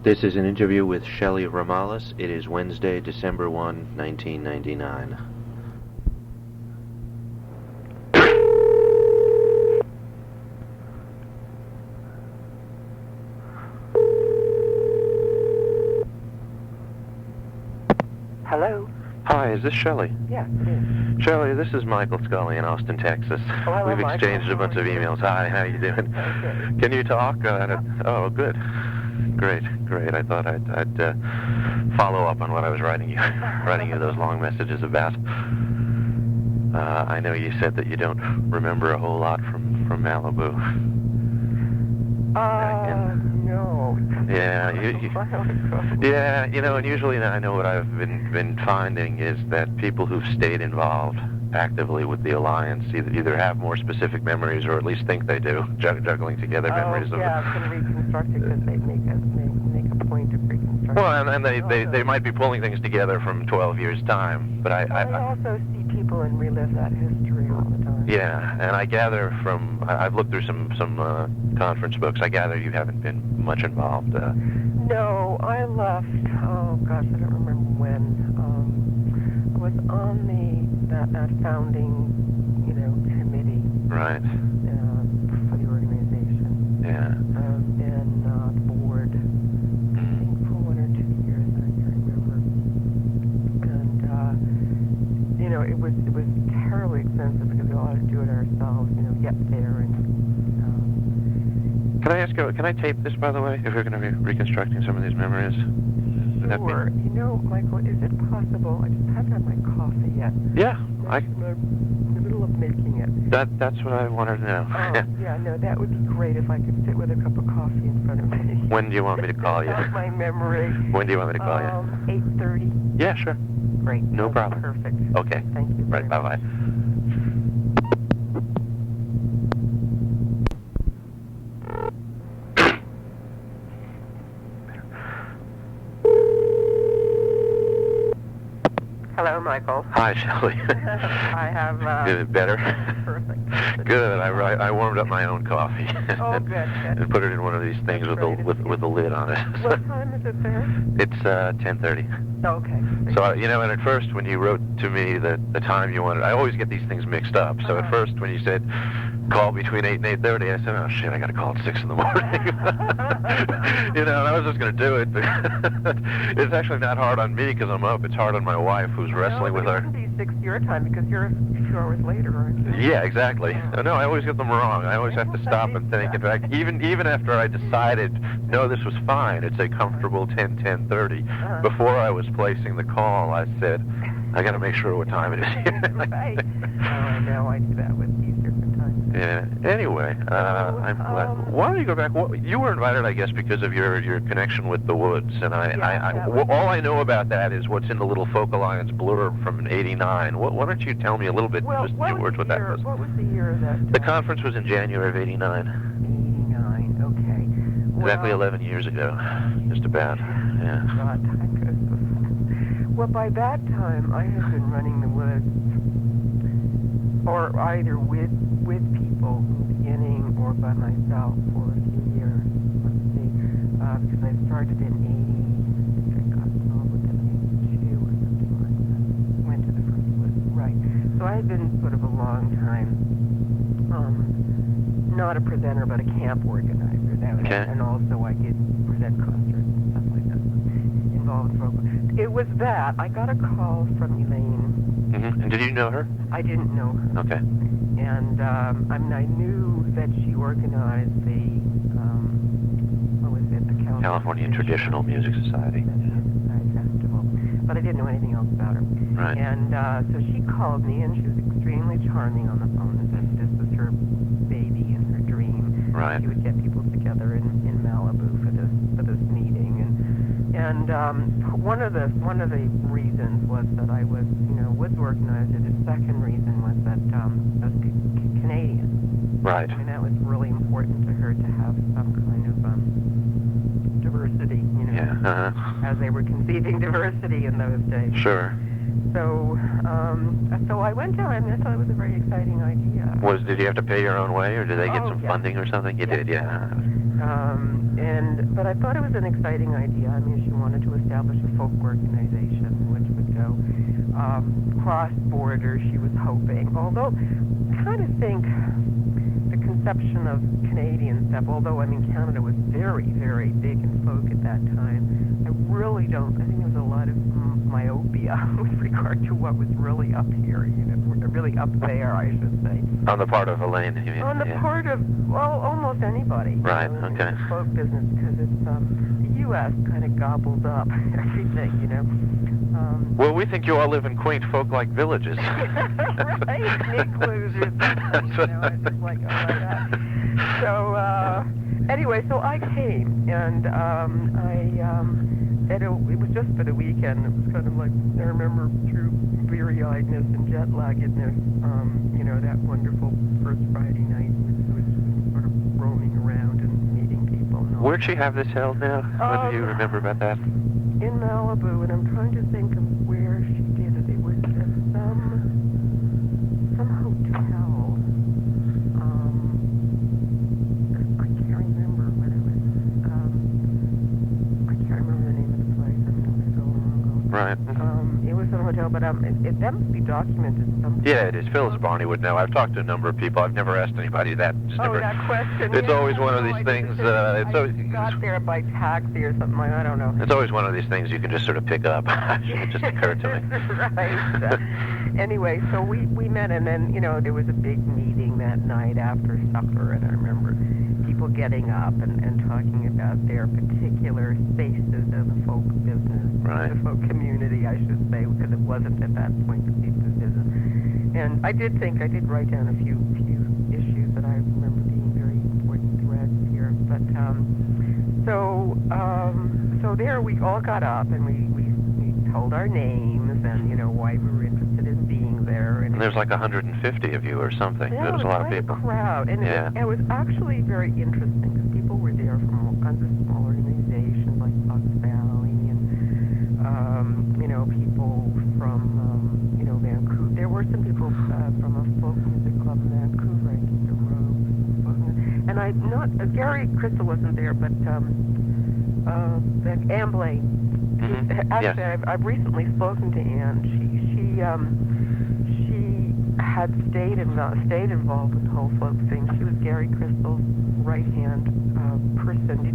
This is an interview with Shelly Romalis. It is Wednesday, December 1, 1999. Hello? Hi, is this Shelly? Yes, it is. Shelly, this is Michael Scully in Austin, Texas. Hello, We've Michael. exchanged a bunch of emails. Hi, how you doing? Okay. Can you talk? Oh, good. Great. I thought I'd follow up on what I was writing you those long messages about. I know you said that you don't remember a whole lot from Malibu. No. Yeah, yeah, and usually I know what I've been finding is that people who've stayed involved actively with the Alliance either have more specific memories or at least think they do, juggling together memories of. Yeah, can reconstruct it because they make a point of reconstructing. Well, and they might be pulling things together from 12 years' time, but I also see people and relive that history all the time. Yeah, and I gather I've looked through some conference books. I gather you haven't been much involved. No, I left. Oh gosh, I don't remember when. I was on that founding, committee. Right. For the organization. Yeah. And the board. I think for 1 or 2 years, I can't remember. And it was terribly expensive because we all had to do it ourselves. Get there and. Can I ask you? Can I tape this, by the way? If we're going to be reconstructing some of these memories. Sure. Michael, is it possible? I just haven't had my coffee yet. Yeah. I'm in the middle of making it. That's what I wanted to know. Yeah, no, that would be great if I could sit with a cup of coffee in front of me. When do you want me to call you? That's my memory. When do you want me to call you? 8:30. Yeah, sure. Great. No problem. Perfect. Okay. Thank you. Right. Bye-bye. Hello, Michael. Hi, Shelly. I have. Is it better? Perfect. Good. I warmed up my own coffee. Oh, good. And put it in one of these things with the lid on it. What time is it there? It's 10:30. Okay. So and at first when you wrote to me the time you wanted, I always get these things mixed up. So at first when you said call between 8 and 8:30, I said, oh shit, I got to call at 6 in the morning. And I was just going to do it. But it's actually not hard on me because I'm up. It's hard on my wife who's wrestling with her. It wouldn't be 6 your time because you're 2 hours later, aren't you? Yeah, exactly. No, I always get them wrong. I always have to stop and think. In fact, even after I decided, no, this was fine, it's a comfortable 10:30. Before I was placing the call, I said, I got to make sure what time it is here. Right. I know. I do that with these different times. Yeah. Anyway, I'm glad. Why don't you go back? You were invited, I guess, because of your connection with the Woods, and all I know about that is what's in the little Folk Alliance blurb from '89. Why don't you tell me a little bit, just in your words, what that was? What was the year that? The conference was in January of '89. '89. Okay. Exactly 11 years ago, just about. Yeah. God, time goes so fast. Well, by that time, I had been running the Woods, or either with people in the beginning or by myself for a few years. Let's see, because I started in '80. I got involved with them in '82 or something like that. Went to the first Woods, right? So I had been sort of a long time, not a presenter, but a camp organizer. And also I did present concerts and stuff like that. Involved in vocal. It was that. I got a call from Elaine. Mm-hmm. And did you know her? I didn't know her. Okay. And I knew that she organized the, what was it, the California Traditional Music Society. Festival. But I didn't know anything else about her. Right. And so she called me, and she was extremely charming on the phone. And said this was her baby and her dream. Right. She would get people together in Malibu for this meeting, and one of the reasons was that I was Woods organizer. The second reason was that I was Canadian. Right. I mean, that was really important to her to have some kind of diversity. Yeah. As they were conceiving diversity in those days. Sure. So I went down, and I thought it was a very exciting idea. Did you have to pay your own way, or did they get some funding or something? You did, yeah. But I thought it was an exciting idea. I mean, she wanted to establish a folk organization which would go cross-border, she was hoping. Although, I kind of think the conception of Canadian stuff, although, I mean, Canada was very, very big in folk at that time, I really don't, I think there was a lot of myopia with regard to what was really up here, you know, really up there, I should say. On the part of Elaine, you mean? On the part of, well, almost anybody. Right, you know, okay. In the folk business, because it's, the U.S. kind of gobbled up everything, you know. Well, we think you all live in quaint folk-like villages. Right, igloos or something, you know, it's just like, oh my God. So, anyway, so I came, and it was just for the weekend. It was kind of like, I remember through weary-eyedness and jet-laggedness, you know, that wonderful first Friday night was sort of roaming around and meeting people. And all Where'd she that. have this held now? What do you remember about that? In Malibu, and I'm trying to think of where she did it. It was at some hotel. I can't remember what it was. I can't remember the name of the place. I mean, it was so long ago. Right. It was some hotel, but that must be documented someplace. Yeah, it is. Phyllis Barney would know. I've talked to a number of people. I've never asked anybody that. Just never, that question. It's yeah, always one of these things. It's always got there by taxi or something. I don't know. It's always one of these things you can just sort of pick up. It just occurred to me. Right. Anyway, so we met, and then, you know, there was a big meeting that night after supper, and I remember people getting up and talking about their particular spaces of the folk business, Right. the folk community, I should say, because it wasn't at that point the business. And I did write down a few issues that I remember being very important threads here. But so there we all got up and we told our names and, you know, why we were interested in being there. And there's like 150 of you or something. Yeah, There was a lot of quite people. Crowd. And Yeah. it was actually very interesting because people were there from all kinds of small organizations like Fox Valley and, you know, people from, you know, Vancouver. There were some people from a folk music club in Vancouver, I think the Robes. And Gary Crystal wasn't there, but Anne Blaine. Mhm. Actually, Yes. I've recently spoken to Anne. She had stayed involved with the whole folk thing. She was Gary Crystal's right-hand person.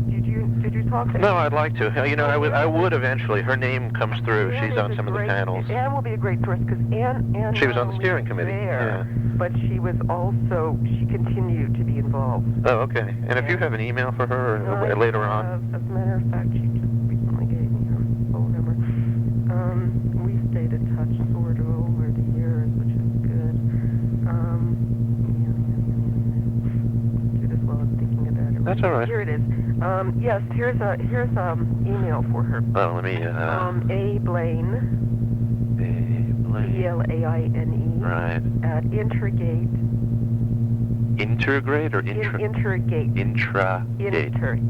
Did you talk to No, Anne? I'd like to. You know, I would eventually. Her name comes through. Anne She's is on a some of the great- panels. Anne will be a great source because Anne She was not on the only steering was committee. there, but she was also, she continued to be involved. Oh, okay. And if you have an email for her I later on. have, as a matter of fact, she just recently gave me her phone number. We stayed in touch sort of over the years, which is good. Do this while I'm thinking about it. That's all right. Here it is. Yes, here's email for her. Oh, let me. A. Blaine. Blaine. Right. At Intergate. Intergrade or Intergate. Intragate.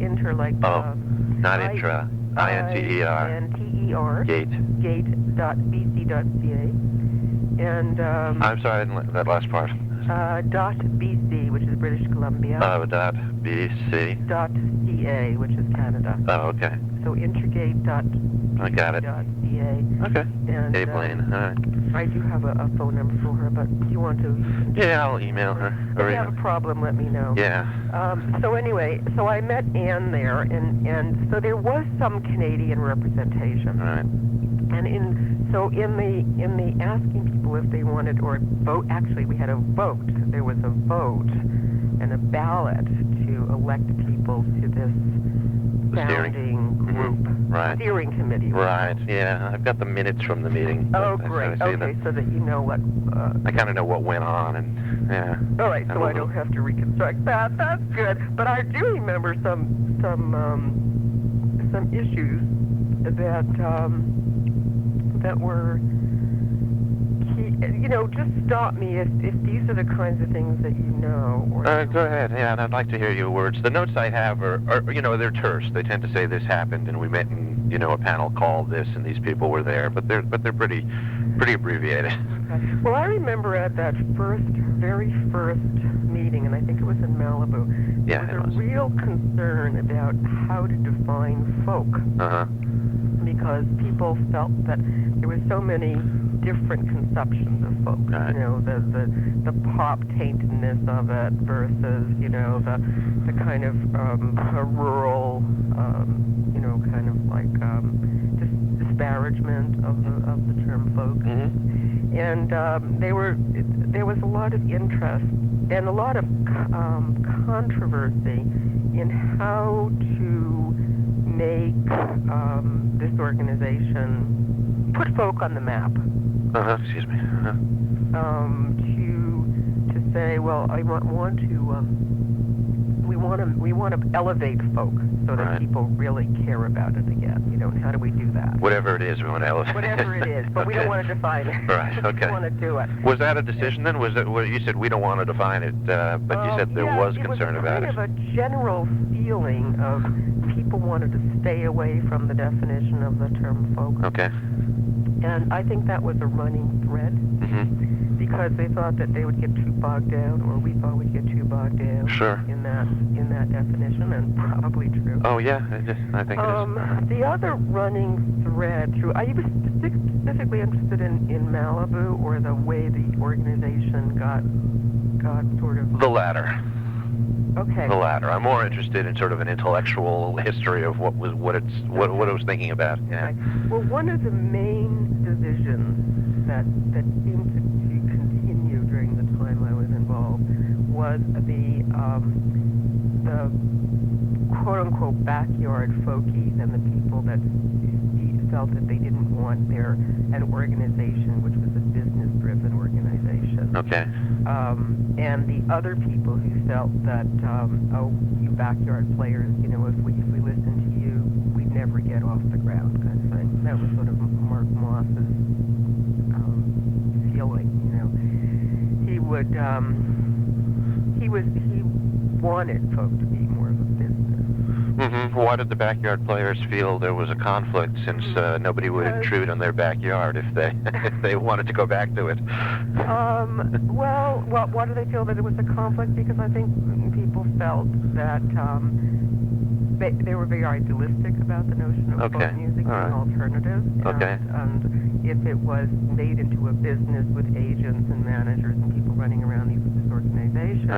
Inter like. Oh, not intra. I-N-T-E-R. I-N-T-E-R. Gate. Gate.bc.ca. And I'm sorry, I didn't like that last part. .bc, which is British Columbia. Oh, .bc. .ca, which is Canada. Oh, okay. So Intergate. I got it. .ca. Okay. And Hey, Blaine. All right. I do have a phone number for her, but if you want to, you can Yeah, I'll email her. if you have a problem, let me know. Yeah. So anyway, so I met Anne there, and so there was some Canadian representation. All right. And in the asking people if they wanted or vote, actually we had a vote. There was a vote and a ballot to elect people to this The steering. founding group, Right. steering committee. Right. Yeah, I've got the minutes from the meeting. Oh, I great. see Okay, that. so that you know what. I kind of know what went on, and yeah. All right, so I don't have to reconstruct that. That's good. But I do remember some issues that were just stop me if these are the kinds of things that you know. Or Go ahead. Yeah, and I'd like to hear your words. The notes I have are they're terse. They tend to say this happened and we met in, a panel called this and these people were there, but they're pretty abbreviated. Okay. Well, I remember at that very first meeting, and I think it was in Malibu, Yeah, there was a real concern about how to define folk. Uh-huh. Because people felt that there were so many different conceptions of folk. Right. The pop taintedness of it versus, the kind of a rural, kind of like disparagement of the term folk. Mm-hmm. And there was a lot of interest and a lot of controversy in how to make this organization put folk on the map. Excuse me. To say, well, we want to elevate folk so that Right. people really care about it again. And how do we do that? Whatever it is, we want to elevate. Whatever it is, but we don't want to define it. Right. Okay. We want to do it. Was that a decision then? Was it? Well, you said we don't want to define it, but you said there was concern about it. It was kind of a general feeling of people wanted to stay away from the definition of the term folk. Okay. And I think that was a running thread Mm-hmm. because they thought that they would get too bogged down, or we thought we'd get too bogged down Sure. in that definition, and probably true. Oh yeah, I think it is. The other running thread through, are you specifically interested in Malibu or the way the organization got sort of... The latter. Okay. The latter. I'm more interested in sort of an intellectual history of what it was thinking about. Yeah. Okay. Well, one of the main divisions that seemed to continue during the time I was involved was the quote-unquote backyard folkies and the people that felt that they didn't want an organization which was a business-driven organization. Okay. And the other people who felt that, you backyard players, if we listen to you, we'd never get off the ground, kind of thing. That was sort of Mark Moss's feeling. He wanted folk to be more of a business. Mm-hmm. Why did the backyard players feel there was a conflict, since nobody would intrude on their backyard if they wanted to go back to it? Well, why do they feel that it was a conflict? Because I think people felt that they were very idealistic about the notion of folk music being alternative. And if it was made into a business with agents and managers and people running around this organization,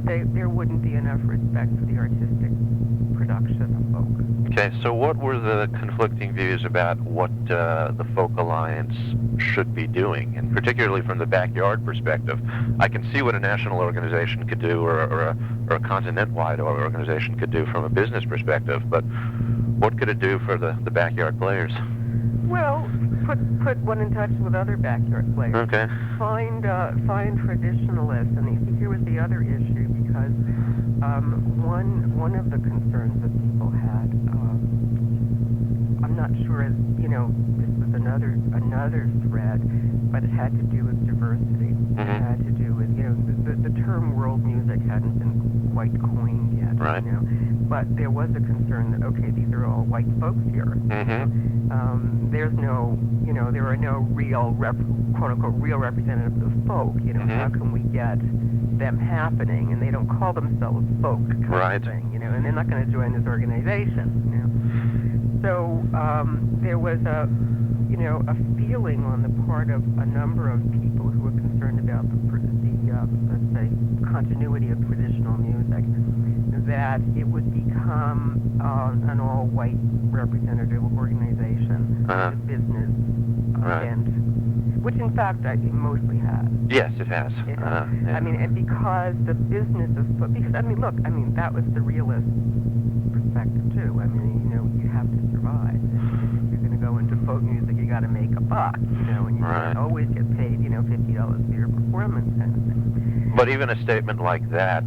there wouldn't be enough respect for the artistic production of folk. Okay, so what were the conflicting views about what the Folk Alliance should be doing, and particularly from the backyard perspective? I can see what a national organization could do, or a continent-wide organization could do from a business perspective, but what could it do for the backyard players? Well, put one in touch with other backyard players. Okay. Find traditionalists, and you see, here was the other issue, because one of the concerns that people had, I'm not sure, this was another thread, but it had to do with diversity. Mm-hmm. It had to do with, the term world music hadn't been quite coined yet. Right. But there was a concern that, okay, these are all white folks here. Mm-hmm. There's no, there are no real, quote-unquote, real representatives of folk. Mm-hmm. How can we get them happening? And they don't call themselves folk, kind of thing, and they're not going to join this organization. So there was a feeling on the part of a number of people who were concerned about the let's say, continuity of traditional music, that it would become an all-white representative organization, a business bent, which in fact I think mostly has. Yes, it has. Yeah. I mean, and because the business of that was the realist perspective too. I mean, you have to survive. If you're going to go into folk music, you got to make a buck, and you can't always get paid, $50 for your performance kind of thing. But even a statement like that,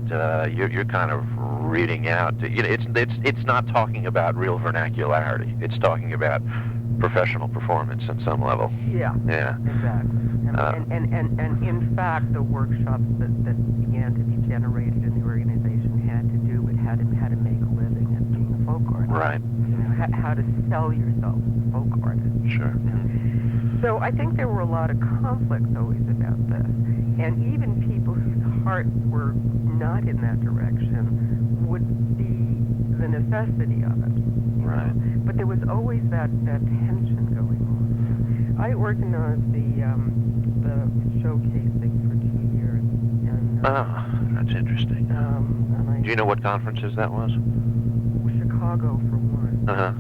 you're kind of reading out. It's not talking about real vernacularity. It's talking about professional performance on some level. Yeah. Yeah. Exactly. And in fact, the workshops that began to be generated in the organization had to do with how to make a living as being a folk artist. Right. How to sell yourself as a folk artist. Sure. So I think there were a lot of conflicts always about this. And even people whose hearts were not in that direction would see the necessity of it. Right. But there was always that tension going on. I organized the showcasing for 2 years. And, that's interesting. and Do you know what conferences that was? Chicago for one. Uh-huh.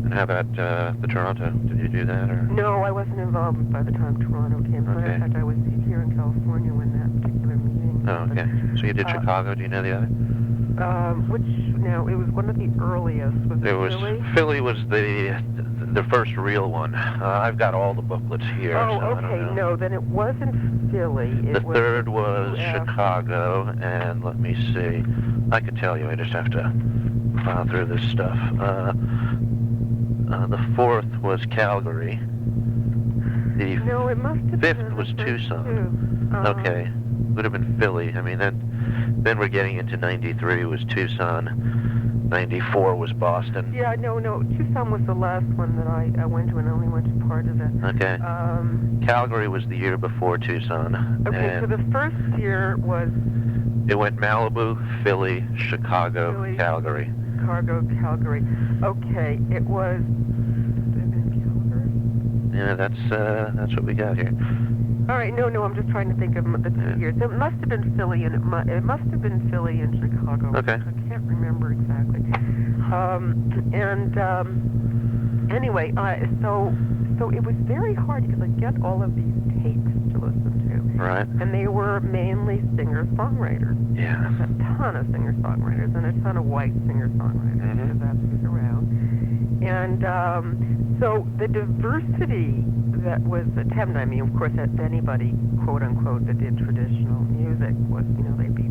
And how about the Toronto? Did you do that? Or? No, I wasn't involved by the time Toronto came. As a matter of fact, I was here in California when that particular meeting. Oh, okay. So you did Chicago. Do you know the other? It was one of the earliest. Was it Philly? Philly was the first real one. I've got all the booklets here. Oh, so okay. I don't know. No, then it wasn't Philly. The third was Chicago, and let me see. I could tell you. I just have to file through this stuff. The fourth was Calgary. No, it must have fifth been was the first Tucson. two. Okay, would have been Philly. I mean, then we're getting into 93 was Tucson, 94 was Boston. Yeah, no, Tucson was the last one that I went to, and I only went to part of it. Okay. Calgary was the year before Tucson. Okay, so the first year was... It went Malibu, Philly, Chicago, Philly, Calgary. Calgary. Okay, it was... Yeah, that's what we got here. All right, no, I'm just trying to think of the 2 years. It must have been Philly, and it must have been Philly and Chicago. Okay. I can't remember exactly. Anyway, so it was very hard because I get all of these tapes to listen to. Right. And they were mainly singer-songwriters. Yeah. A ton of singer-songwriters and a ton of white singer-songwriters, because that's who's around. And so the diversity that was attempted, I mean, of course, anybody, quote-unquote, that did traditional music was, they'd be,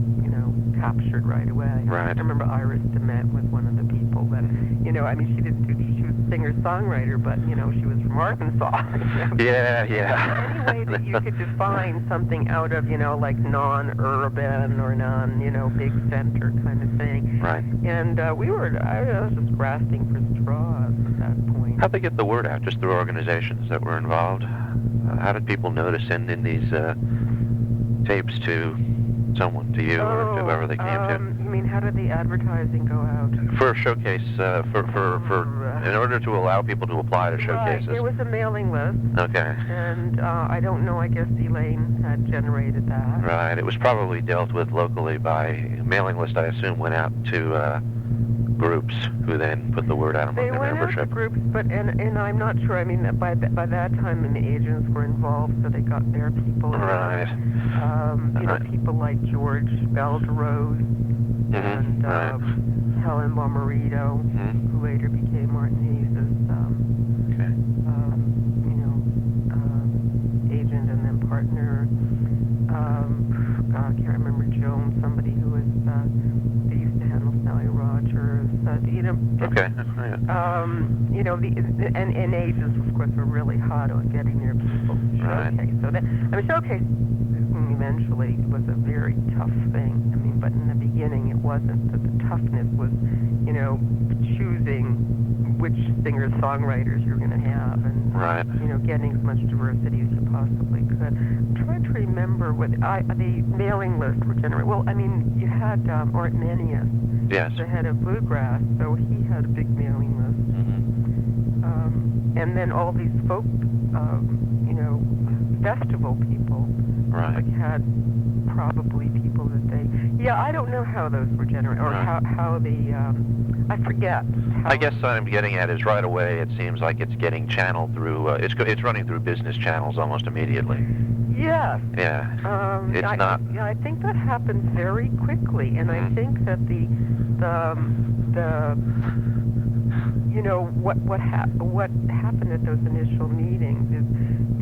captured right away. Right. I remember Iris DeMent was one of the people that, she was a singer-songwriter, but, she was from Arkansas. Yeah. Any way that you could define something out of, like non-urban or big center kind of thing. Right. And I was just grasping for straws at that point. How'd they get the word out? Just through organizations that were involved? How did people know to send in these tapes to someone, to you, or to whoever they came to? You mean, how did the advertising go out? For a showcase, in order to allow people to apply to showcases. Right, there was a mailing list. Okay. And I don't know, I guess Elaine had generated that. Right, it was probably dealt with locally by mailing list, I assume, went out to groups who then put the word out among their membership. They went out to groups, but and I'm not sure. I mean, by that time, the agents were involved, so they got their people. Right. People like George Belderose and Helen Bomarito, who later became Martin Hayes' agent and then partner. I can't remember Joan, somebody who was they used to handle Sally Rogers. And agents, of course, were really hot on getting their people to showcase. So showcase eventually was a very tough thing. I mean, but in the beginning, it wasn't. That the toughness was, choosing which singer-songwriters you're going to have, and getting as much diversity as you possibly could. I'm trying to remember what the mailing lists were generated. Well, I mean, you had Art Nennius, the head of Bluegrass, so he had a big mailing list. And then all these folk, festival people, had probably people that they. Yeah, I don't know how those were generated, or how the. I forget. I guess what I'm getting at is right away. It seems like it's getting channeled through. It's running through business channels almost immediately. Yes. Yeah. It's not. Yeah, I think that happens very quickly, and I think that what happened at those initial meetings is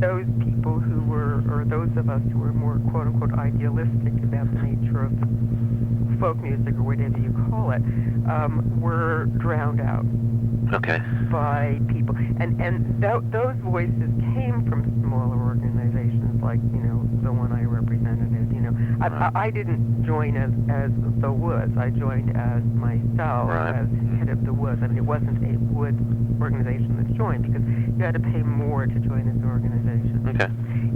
those people who were, or those of us who were more quote-unquote idealistic about the nature of folk music or whatever you call it, were drowned out Okay. by people. And those voices came from smaller organizations like, the one I represented. I didn't join as the Woods. I joined as myself, as head of the Woods. I mean, it wasn't a Woods organization that joined because you had to pay more to join this organization. Okay.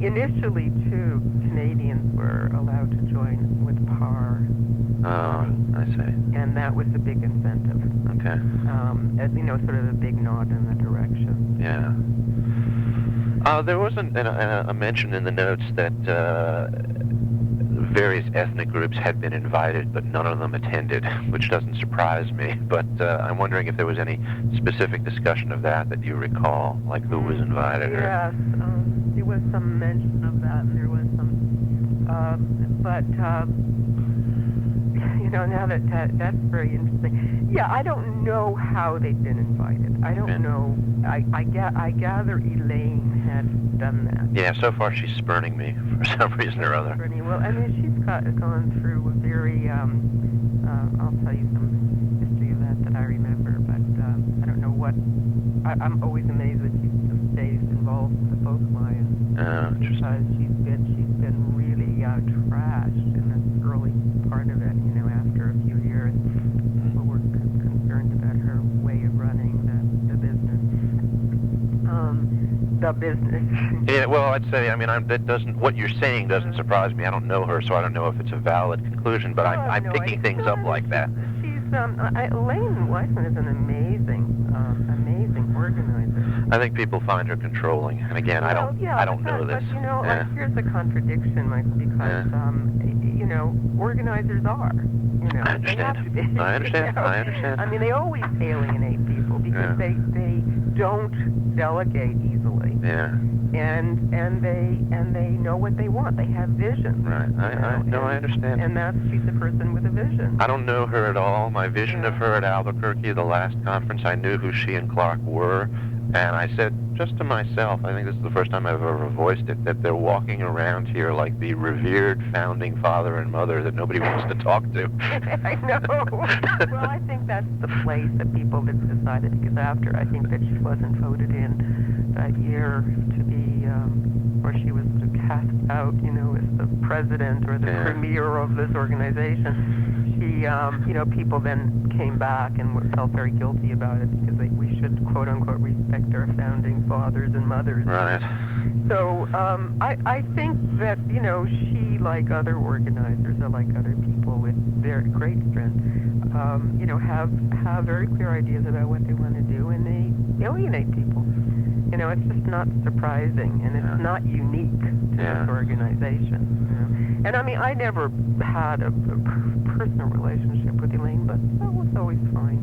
Initially, too, Canadians were allowed to join with PAR. Oh, I see. And that was a big incentive. Okay. As sort of a big nod in the direction. Yeah. There wasn't a mention in the notes that various ethnic groups had been invited, but none of them attended, which doesn't surprise me. But I'm wondering if there was any specific discussion of that you recall, like who was invited. Yes, there was some mention of that, and there was some, but now that's very interesting. Yeah, I don't know how they've been invited. I don't know. I gather Elaine had done that. Yeah, so far she's spurning me for some reason or other. Well, I mean, she's gone through a very, I'll tell you some history of that I remember, but I don't know what, I'm always amazed that she still stays involved with the folk alliance. Because she's been really trashed in this early part of it, after a few years. People were concerned about her way of running the business. The business. Yeah, well, I'd say, that doesn't, what you're saying doesn't surprise me. I don't know her, so I don't know if it's a valid conclusion, but I'm picking things up like that. She's, Elaine Weissman is an amazing organizer. I think people find her controlling, and again, I don't know this. But, here's a contradiction, Michael, because, organizers are, I understand. They have to be. I understand. I understand. I mean, they always alienate people because they don't delegate easily. Yeah. And they know what they want. They have vision. Right. I understand. And she's a person with a vision. I don't know her at all. My vision of her at Albuquerque, the last conference, I knew who she and Clark were, and I said, just to myself, I think this is the first time I've ever voiced it, that they're walking around here like the revered founding father and mother that nobody wants to talk to. I know. Well, I think that's the place that people have decided, because after, I think that she wasn't voted in that year to be, or she was sort of cast out, as the president or the premier of this organization. She, people then came back and felt very guilty about it because we should, quote unquote, respect our founding fathers and mothers. Right. So I think that, she, like other organizers or like other people with very great strength, have very clear ideas about what they want to do, and they alienate people. It's just not surprising, and it's not unique to this organization. And I mean, I never had a personal relationship with Elaine, but that was always fine,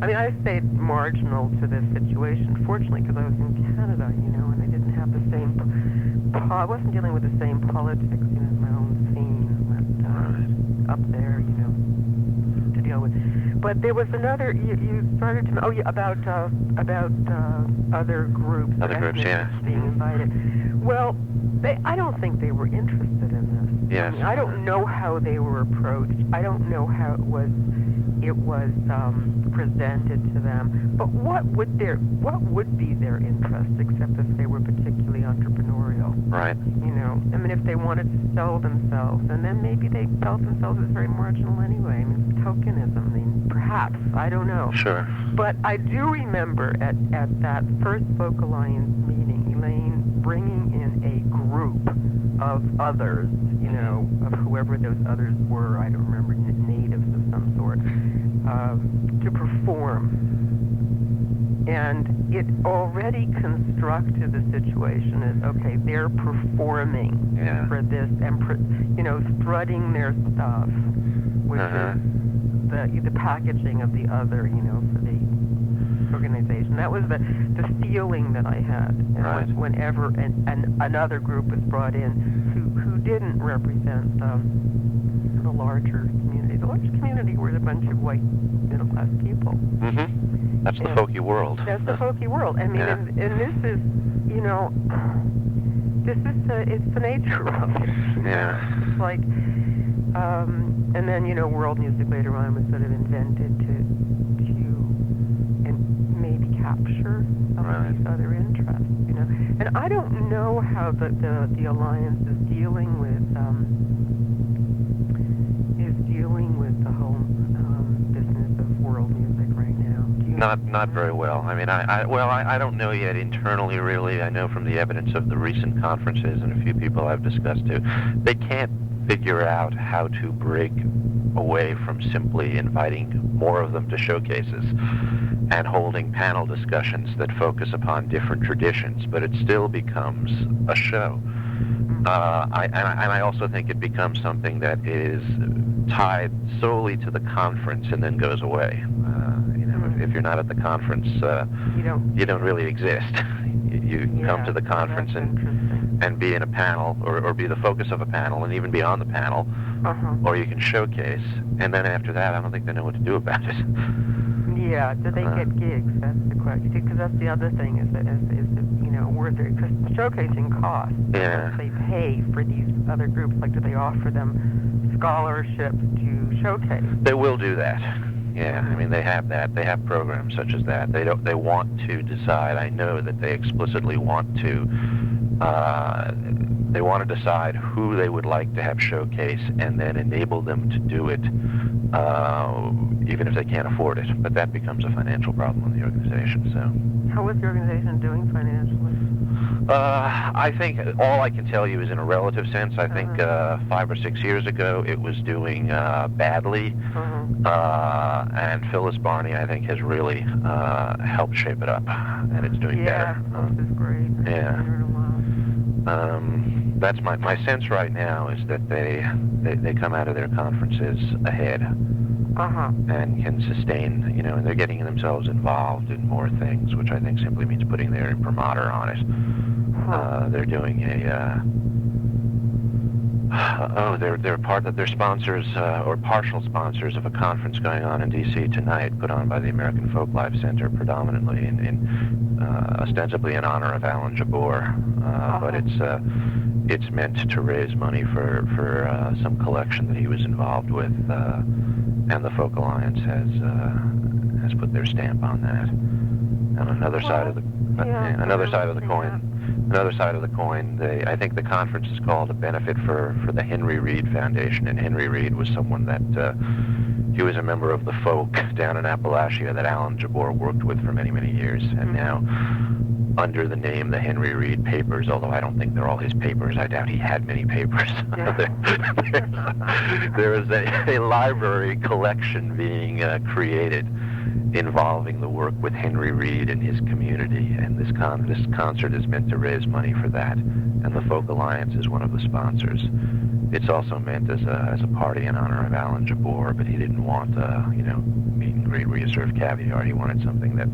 I mean, I stayed marginal to this situation, fortunately, because I was in Canada, and I didn't have the same, I wasn't dealing with the same politics, in my own scene, but up there, to deal with. But there was another, you started to, about other groups. Other groups, being invited. Well, I don't think they were interested in this. Yes. I mean, I don't know how they were approached. I don't know how it was presented to them. But what would be their interest, except if they were particularly entrepreneurial? Right. I mean, if they wanted to sell themselves, and then maybe they felt themselves as very marginal anyway. I mean, it's tokenism. I mean, perhaps, I don't know. Sure. But I do remember at that first Folk Alliance meeting, Elaine bringing in a group of others, of whoever those others were, I don't remember, natives of some sort, to perform. And it already constructed the situation as, okay, they're performing for this and, strutting their stuff, which is the packaging of the other, for the organization. That was the feeling that I had whenever another group was brought in who didn't represent the larger community. The larger community were a bunch of white middle-class people. Mm-hmm. That's the folky world. That's the folky world. I mean, and this is, you know, it's the nature of it. Yeah. It's like, and then, you know, world music later on was sort of invented to and maybe capture some of these other interests, you know. And I don't know how the Alliance is dealing with the whole business of world music right now. Do you Not very well. I mean, I don't know yet internally, really. I know from the evidence of the recent conferences and a few people I've discussed to, they can't figure out how to break away from simply inviting more of them to showcases and holding panel discussions that focus upon different traditions, but it still becomes a show. I also think it becomes something that is tied solely to the conference and then goes away. You know, if you're not at the conference, you don't really exist. You can come to the conference and be in a panel or be the focus of a panel and even be on the panel, or you can showcase, and then after that, I don't think they know what to do about it. Yeah, do they get gigs? That's the question. Because that's the other thing is that you know, worth it, because showcasing costs. Yeah. They pay for these other groups. Like, do they offer them scholarships to showcase? They will do that. Yeah, I mean, they have that. They have programs such as that. They want to decide. I know that they explicitly want to. They want to decide who they would like to have showcase, and then enable them to do it, even if they can't afford it. But that becomes a financial problem in the organization. So. How is the organization doing financially? I think all I can tell you is in a relative sense. I think 5 or 6 years ago it was doing badly, and Phyllis Barney, I think, has really helped shape it up, and it's doing better. Yeah, this is great. Yeah. That's my sense right now is that they come out of their conferences ahead. And can sustain, you know, and they're getting themselves involved in more things, which I think simply means putting their imprimatur on it. They're doing they're sponsors or partial sponsors of a conference going on in D.C. tonight, put on by the American Folklife Center, predominantly in ostensibly in honor of Alan Jabor, but it's meant to raise money for some collection that he was involved with. And the Folk Alliance has put their stamp on that. And another side of the coin, I think the conference is called a benefit for the Henry Reed Foundation, and Henry Reed was someone that he was a member of the folk down in Appalachia that Alan Jabor worked with for many, many years, and now under the name the Henry Reed Papers, although I don't think they're all his papers. I doubt he had many papers. There is a library collection being created involving the work with Henry Reed and his community, and this concert is meant to raise money for that, and the Folk Alliance is one of the sponsors. It's also meant as a party in honor of Alan Jabor, but he didn't want meet and greet where you serve caviar. He wanted something that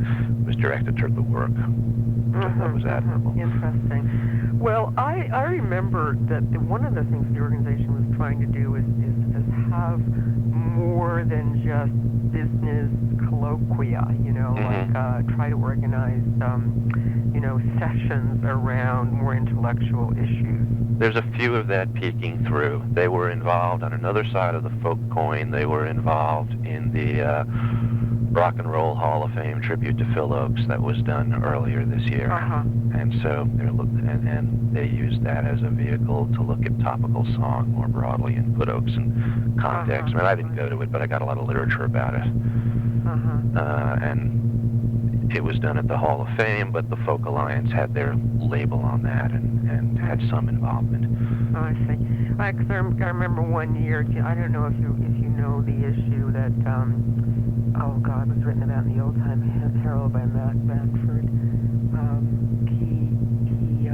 was directed toward the work. That was admirable. Interesting. Well, I remember that one of the things the organization was trying to do is have more than just business colloquia, like try to organize, sessions around more intellectual issues. There's a few of that peeking through. They were involved on another side of the folk coin. They were involved in the Rock and Roll Hall of Fame tribute to Phil Oakes that was done earlier this year. And so they used that as a vehicle to look at topical song more broadly and put Oakes in context. I mean, I didn't go to it, but I got a lot of literature about it. And it was done at the Hall of Fame, but the Folk Alliance had their label on that and had some involvement. Oh, I see. I remember one year, I don't know if you know the issue that, was written about in the Old Time Herald by Matt Manford. He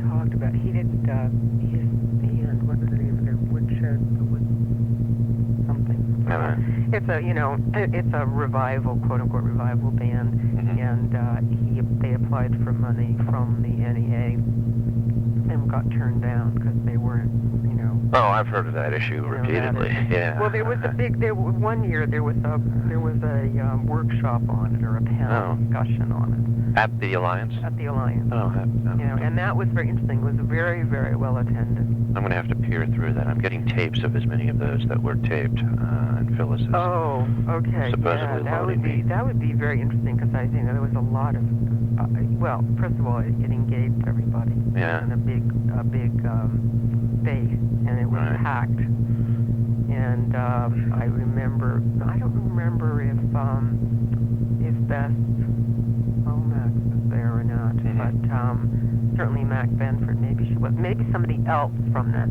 talked about, he did his band, what was the name of it? Woodshed, something. It's a revival, quote unquote revival band, and they applied for money from the NEA them got turned down because they weren't, Oh, I've heard of that issue repeatedly. Yeah. Well, there was one year there was a workshop on it, or a panel discussion on it. At the Alliance? At the Alliance. Oh, and that was very interesting. It was very, very well attended. I'm going to have to peer through that. I'm getting tapes of as many of those that were taped, and Phyllis is okay. supposedly loading me. That would be very interesting, because I think there was a lot of, well, first of all, it engaged everybody. Yeah. In a big space, and it was packed. And I don't remember if Beth Lomax was there or not, but certainly Mac Benford, maybe she was, maybe somebody else from that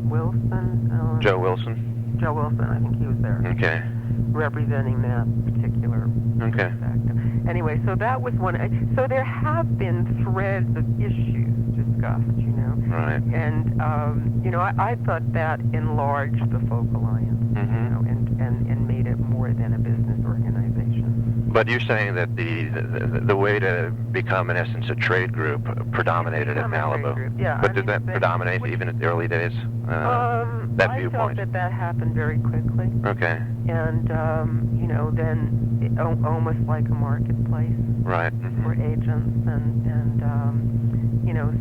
Wilson. Joe Wilson? Joe Wilson, I think he was there. Okay. Representing that particular sector. Anyway, so that was one. So there have been threads of issues discussed, Right. And I thought that enlarged the Folk Alliance, and made it more than a business organization. But you're saying that the way to become, in essence, a trade group predominated at Malibu. Yeah. But did that predominate even in the early days? That viewpoint. I felt that happened very quickly. Okay. And then almost like a marketplace. Right. For agents and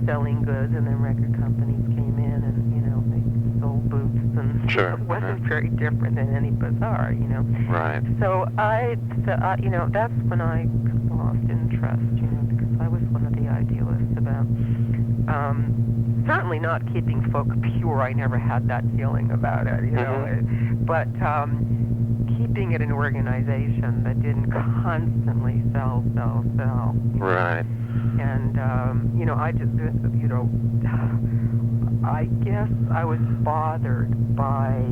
selling goods, and then record companies came in and they sold boots, and sure. It wasn't very different than any bazaar, Right. So that's when I lost interest, because I was one of the idealists about certainly not keeping folk pure. I never had that feeling about it, but keeping it an organization that didn't constantly sell. Right. And I just, I guess I was bothered by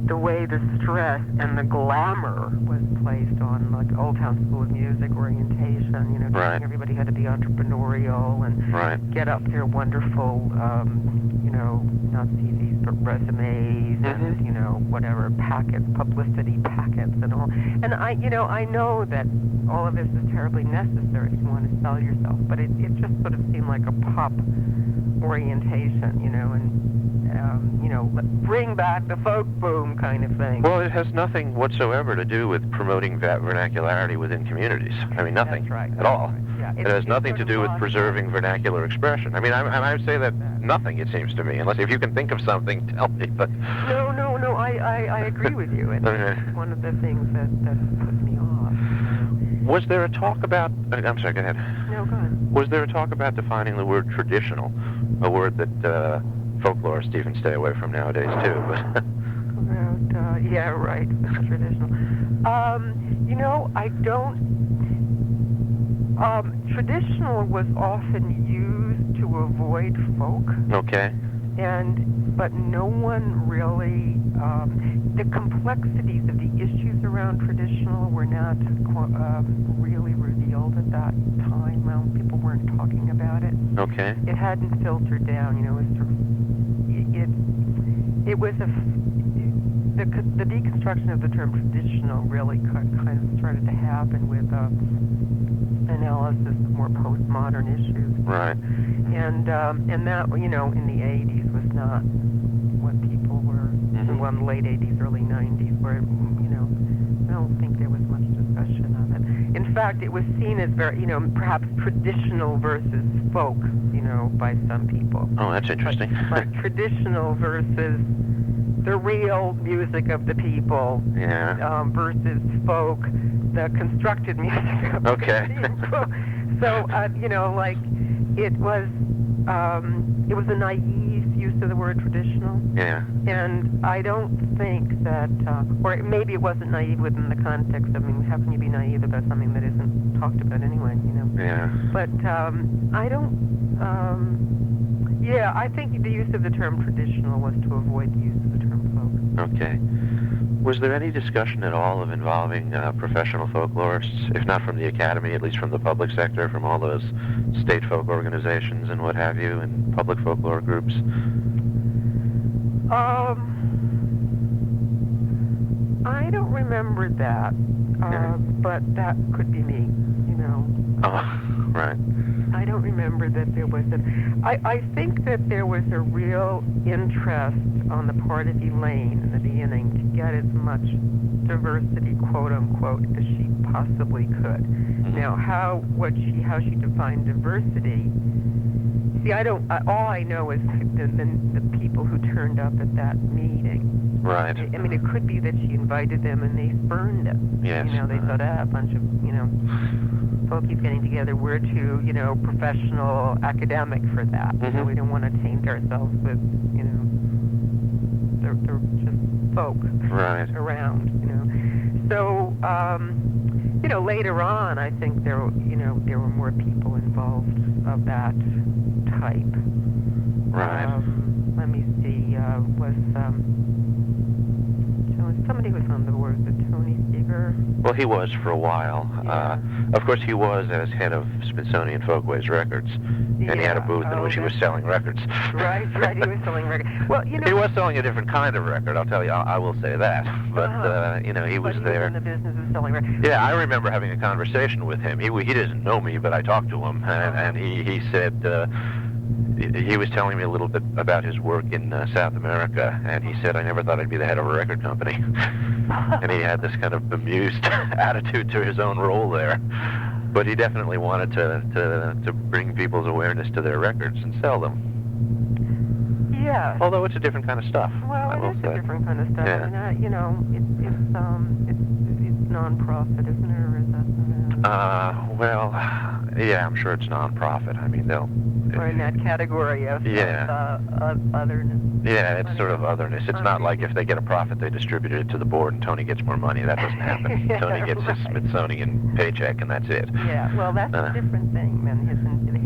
the way the stress and the glamour was placed on, like, Old Town School of Music orientation. Right. Everybody had to be entrepreneurial and get up their wonderful, not CVs but resumes and whatever packets, publicity packets and all. And I know that all of this is terribly necessary if you want to sell yourself, but it just sort of seemed like a pop orientation, and bring back the folk boom kind of thing. Well, it has nothing whatsoever to do with promoting vernacularity within communities. I mean, nothing. That's right. At all. Yeah, it has nothing to do with preserving vernacular expression. I mean, I would say that nothing, it seems to me, unless if you can think of something, tell me. But no, I agree with you, and it's one of the things that put me off. Was there a talk about? I'm sorry. Go ahead. No, go ahead. Was there a talk about defining the word traditional, a word that folklorists even stay away from nowadays too? But yeah, right. Traditional. I don't. Traditional was often used to avoid folk. Okay. But no one really. The complexities of the issues around traditional were not really revealed at that time. Well, people weren't talking about it. Okay. It hadn't filtered down. It was sort of. It was the deconstruction of the term traditional really kind of started to happen with analysis of more postmodern issues. Right. And that in the 80s was not what people were. Well, in the late 80s, early 90s, where I don't think there was much discussion of it. In fact, it was seen as very perhaps traditional versus folk by some people. Oh, that's interesting. Like traditional versus the real music of the people, versus folk, the constructed music of the people. So, it was a naive use of the word traditional. Yeah. And I don't think that, or maybe it wasn't naive within the context of, how can you be naive about something that isn't talked about anyway, Yeah. But I don't, I think the use of the term traditional was to avoid the use of the term folk. Okay. Was there any discussion at all of involving professional folklorists, if not from the academy, at least from the public sector, from all those state folk organizations and what have you, and public folklore groups? I don't remember that, but that could be me, you know. Oh, right. I don't remember that there was I think that there was a real interest on the part of Elaine in the beginning to get as much diversity, quote unquote, as she possibly could. Mm-hmm. Now, how she defined diversity. See, all I know is the people who turned up at that meeting. Right. I mean, it could be that she invited them and they spurned it. Yes. You know, they thought, a bunch of, you know, folkies getting together. We're too, you know, professional, academic for that. Mm-hmm. You know, we don't want to taint ourselves with, you know, they're just folk around, you know. So, you know, later on, I think there were more people involved of that type. Right. Let me see. Somebody was on the board. Was it Tony Seeger? Well, he was for a while. Yeah. Of course, he was as head of Smithsonian Folkways Records, and he had a booth in which he was selling records. Right, he was selling records. Well, you know, he was selling a different kind of record. I'll tell you, I will say that. But you know, he was there. Was in the business of selling records. Yeah, I remember having a conversation with him. He doesn't know me, but I talked to him, and he said. He was telling me a little bit about his work in South America, and he said, I never thought I'd be the head of a record company. And he had this kind of bemused attitude to his own role there. But he definitely wanted to bring people's awareness to their records and sell them. Yeah. Although it's a different kind of stuff. Well, it is a different kind of stuff. Yeah. I mean, you know, it's non-profit, isn't it, or is that? Well, yeah, I'm sure it's non-profit. I mean, or in that category of otherness. Yeah, it's sort of otherness. It's not like if they get a profit, they distribute it to the board and Tony gets more money. That doesn't happen. Tony gets his Smithsonian paycheck and that's it. Yeah, well, that's a different thing. And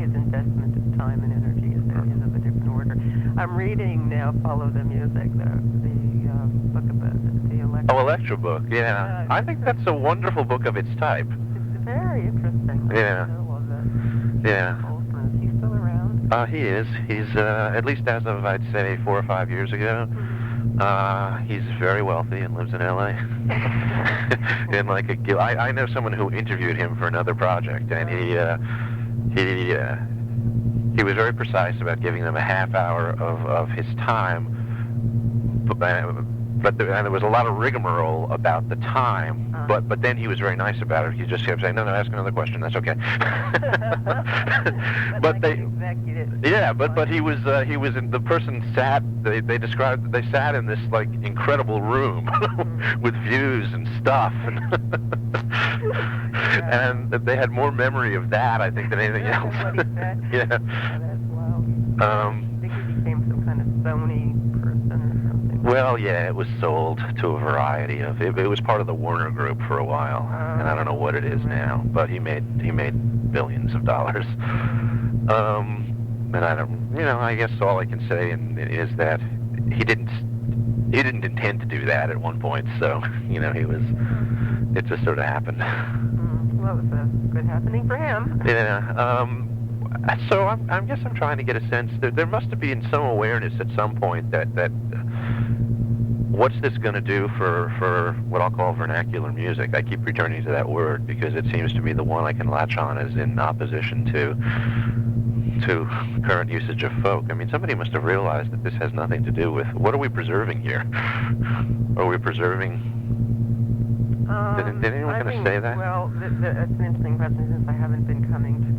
his investment of time and energy is of a different order. I'm reading now Follow the Music, the book about the Electra. Oh, Electra book, yeah. I think that's a wonderful book of its type. It's very interesting. Yeah. Yeah. Is he still around? He is. He's, at least as of, I'd say, 4 or 5 years ago, he's very wealthy and lives in L.A. in like a I know someone who interviewed him for another project, and he was very precise about giving them a half hour of his time, but there was a lot of rigmarole about the time. But then he was very nice about it. He just kept saying, "No, ask another question. That's okay." But but he was in, the person sat. They described they sat in this like incredible room with views and stuff, and they had more memory of that, I think, than anything else. What he said. Yeah. That's wild. I think he became some kind of Sony person or something. Well, yeah, it was sold to a variety of. It was part of the Warner Group for a while, and I don't know what it is now. But he made billions of dollars. And I don't, you know, I guess all I can say is that he didn't intend to do that at one point. So, you know, it just sort of happened. Well, it was a good happening for him. Yeah. So I guess I'm trying to get a sense that there must have been some awareness at some point that what's this going to do for what I'll call vernacular music? I keep returning to that word because it seems to be the one I can latch on as in opposition to current usage of folk. I mean, somebody must have realized that this has nothing to do with, what are we preserving here? Are we preserving... Did anyone kind of say that? Well, that's an interesting question since I haven't been coming to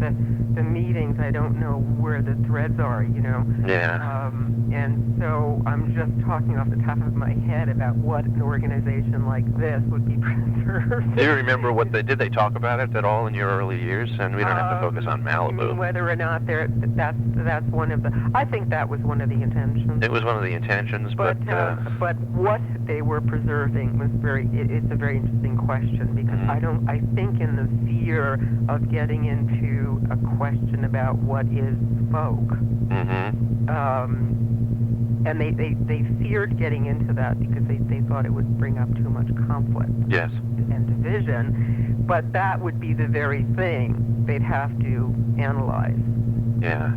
the meetings. I don't know where the threads are, you know. Yeah. And so I'm just talking off the top of my head about what an organization like this would be preserved. Do you remember what they did? They talk about it at all in your early years? And we don't have to focus on Malibu. Whether or not that's one of the... I think that was one of the intentions. It was one of the intentions, but what they were preserving was it's a very interesting question because I think in the fear of getting into a question about what is folk, and they feared getting into that because they thought it would bring up too much conflict and division, but that would be the very thing they'd have to analyze. Yeah.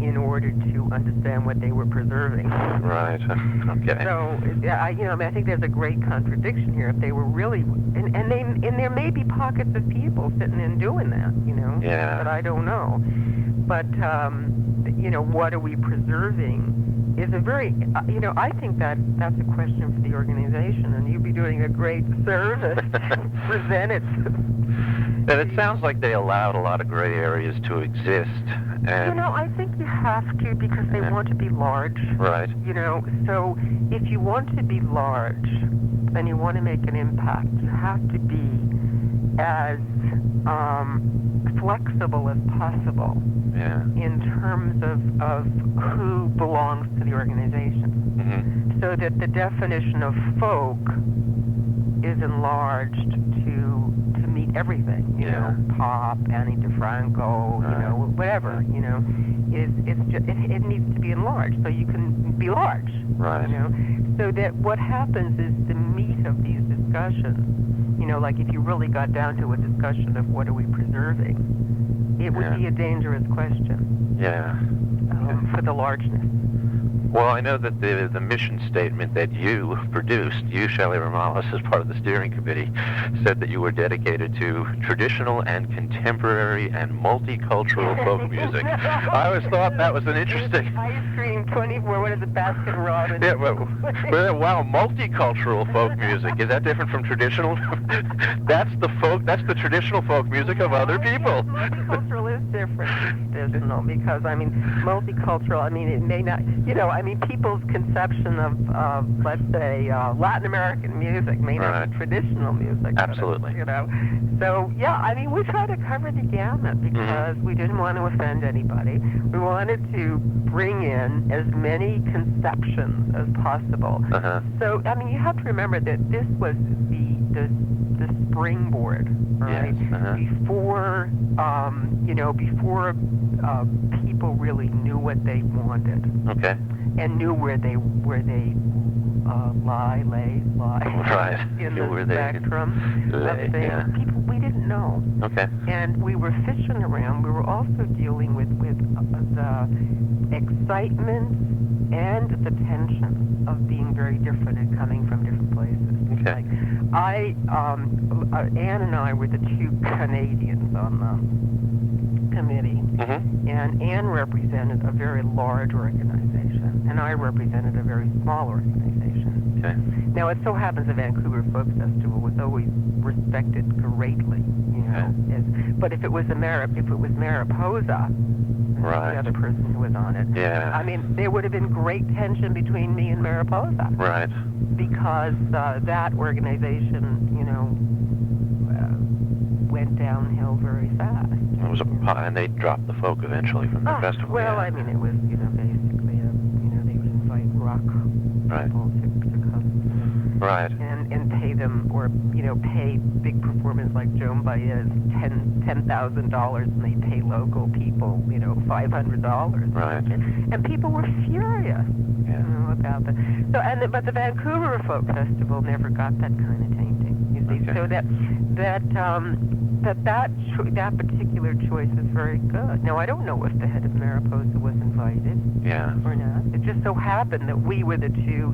In order to understand what they were preserving. Right. Okay. So, I think there's a great contradiction here. If they were really, and there may be pockets of people sitting and doing that, Yeah. but I don't know. But, what are we preserving is a very, I think that's a question for the organization, and you'd be doing a great service to present it. And it sounds like they allowed a lot of gray areas to exist. And I think you have to because they want to be large. Right. So if you want to be large and you want to make an impact, you have to be as flexible as possible. Yeah. In terms of who belongs to the organization. Mm-hmm. So that the definition of folk is enlarged to meet everything, pop, Annie DeFranco, whatever, it needs to be enlarged so you can be large. Right. So that what happens is the meat of these discussions, like if you really got down to a discussion of what are we preserving, it would be a dangerous question. Yeah. For the largeness. Well, I know that the mission statement that you produced, Shelly Romalis, as part of the steering committee, said that you were dedicated to traditional and contemporary and multicultural folk music. I always thought that was an interesting... Ice cream, 24, what is it, Baskin Robbins? Yeah, wow, multicultural folk music. Is that different from traditional? That's the traditional folk music of other people. Multicultural is different from traditional because, multicultural, it may not, people's conception of let's say, Latin American music may not be traditional music. Absolutely. So, we try to cover the gamut because we didn't want to offend anybody. We wanted to bring in as many conceptions as possible. Uh-huh. So, you have to remember that this was the springboard, right? Yes. Uh-huh. Before, before people really knew what they wanted. Okay. And knew where they lie right. in the spectrum of things. Yeah. People we didn't know. Okay. And we were fishing around. We were also dealing with the excitement and the tension of being very different and coming from different places. Okay. Anne and I were the two Canadians on the committee. Mm-hmm. And Anne represented a very large organization, and I represented a very small organization. Okay. Now, it so happens the Vancouver Folk Festival was always respected greatly, but if it was Mariposa, right. the other person who was on it, there would have been great tension between me and Mariposa. Right. Because that organization, went downhill very fast. It was and they dropped the folk eventually from the festival. Well, it was, basically, they would invite rock people to come. Right. And pay them, or, pay big performers like Joan Baez $10,000, and they pay local people, $500. Right. And people were furious, about that. So, but the Vancouver Folk Festival never got that kind of tainting, you see. Okay. So that particular choice is very good. Now, I don't know if the head of Mariposa was invited or not. It just so happened that we were the two,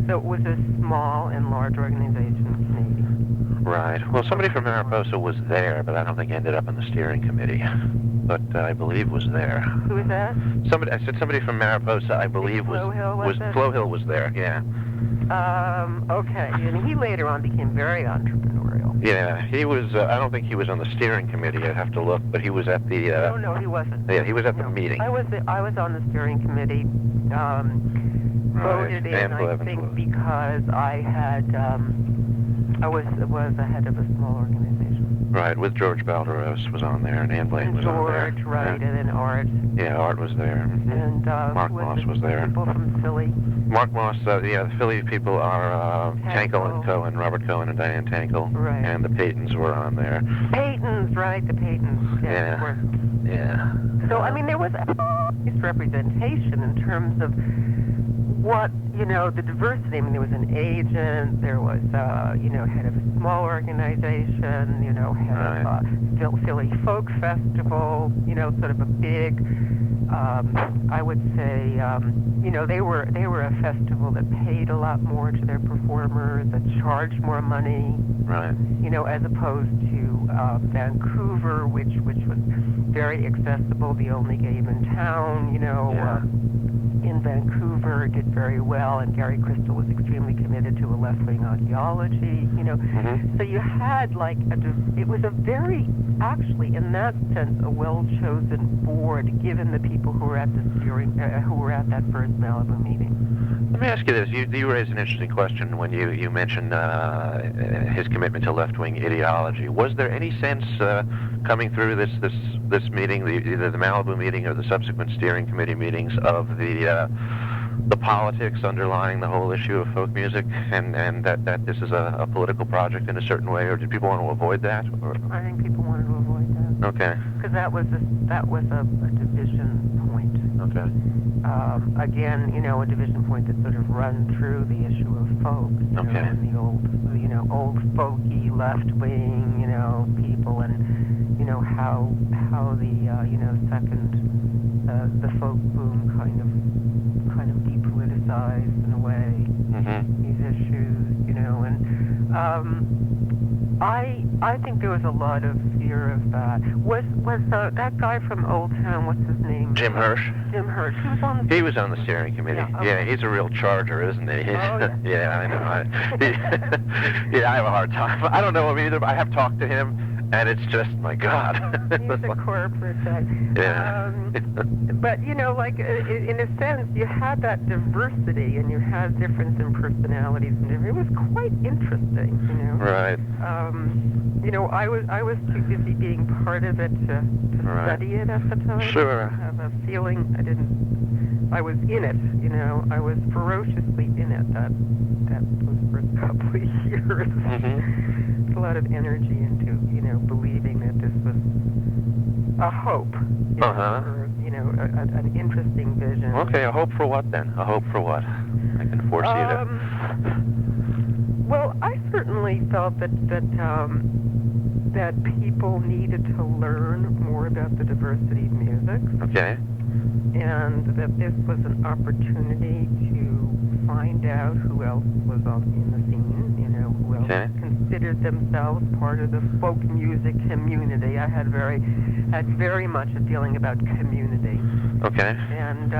so it was a small and large organization, Canadian. Right. Well, somebody from Mariposa was there, but I don't think ended up in the steering committee. But I believe was there. Who was that? Somebody from Mariposa, I believe Flo Hill was there, yeah. Okay. And he later on became very entrepreneurial. Yeah, he was, I don't think he was on the steering committee, I'd have to look, but he was at the... No, he wasn't. Yeah, he was at the meeting. I was on the steering committee, voted in, I think, because I had, I was the head of a small organization. Right, with George Balderos was on there, and Ann Blaine was on there. George, right, and then Art. Yeah, Art was there. And Mark Moss was there. People from Philly. Mark Moss, the Philly people are Tankel and Cohen, Robert Cohen and Diane Tankel. Right. And the Paytons were on there. Paytons, right, the Paytons. Yeah. Yeah. So, there was a representation in terms of what, the diversity. I mean, there was an agent, there was, head of a small organization, head of Philly Folk Festival, sort of a big, I would say, they were a festival that paid a lot more to their performers, that charged more money, right? As opposed to Vancouver, which was very accessible, the only game in town, in Vancouver, did very well, and Gary Crystal was extremely committed to a left-wing ideology, So you had it was a very, actually, in that sense, a well-chosen board, given the people who were at who were at that first Malibu meeting. Let me ask you this. You raised an interesting question when you mentioned his commitment to left-wing ideology. Was there any sense coming through this meeting, either the Malibu meeting or the subsequent steering committee meetings, of the politics underlying the whole issue of folk music, and that this is a political project in a certain way, or did people want to avoid that? Or? I think people wanted to avoid that. Okay. Because that was a division point. Okay. Again, a division point that sort of run through the issue of folk. Okay. And the old folky left-wing, people, and how the second the folk boom kind of depoliticized in a way these issues, and I think there was a lot of fear of that. Was that guy from Old Town? What's his name? Jim Hirsch. Jim Hirsch. He was on the steering committee. Yeah, okay. Yeah, he's a real charger, isn't he? Oh, yeah, I know. I have a hard time. I don't know him either, but I have talked to him, and it's just, my God. He's a corporate guy. Yeah. But, in a sense, you had that diversity, and you had difference in personalities, and it was quite interesting, Right. I was too busy being part of it to study it at the time. Sure. I have a feeling I was in it, I was ferociously in it those first couple of years. Mm-hmm. A lot of energy into, believing that this was a hope, or, an interesting vision. Okay, a hope for what then? A hope for what? I can foresee that. Well, I certainly felt that people needed to learn more about the diversity of music. Okay. And that this was an opportunity to find out who else was in the scene, who else considered themselves part of the folk music community. I had very much a feeling about community. Okay. And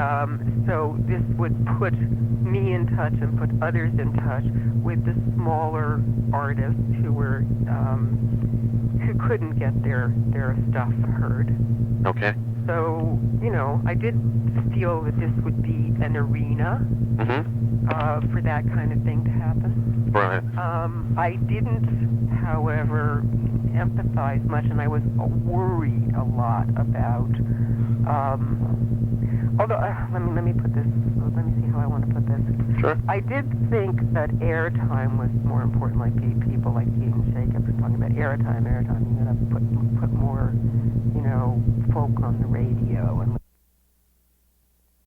so this would put me in touch and put others in touch with the smaller artists who couldn't get their stuff heard. Okay. So, I did feel that this would be an arena for that kind of thing to happen. Right. I didn't, however, empathize much, and I was worried a lot about, although, let me put this, let me see how I want to put this. Sure. I did think that airtime was more important, like people like Gene Jacobs were talking about airtime, you gotta put more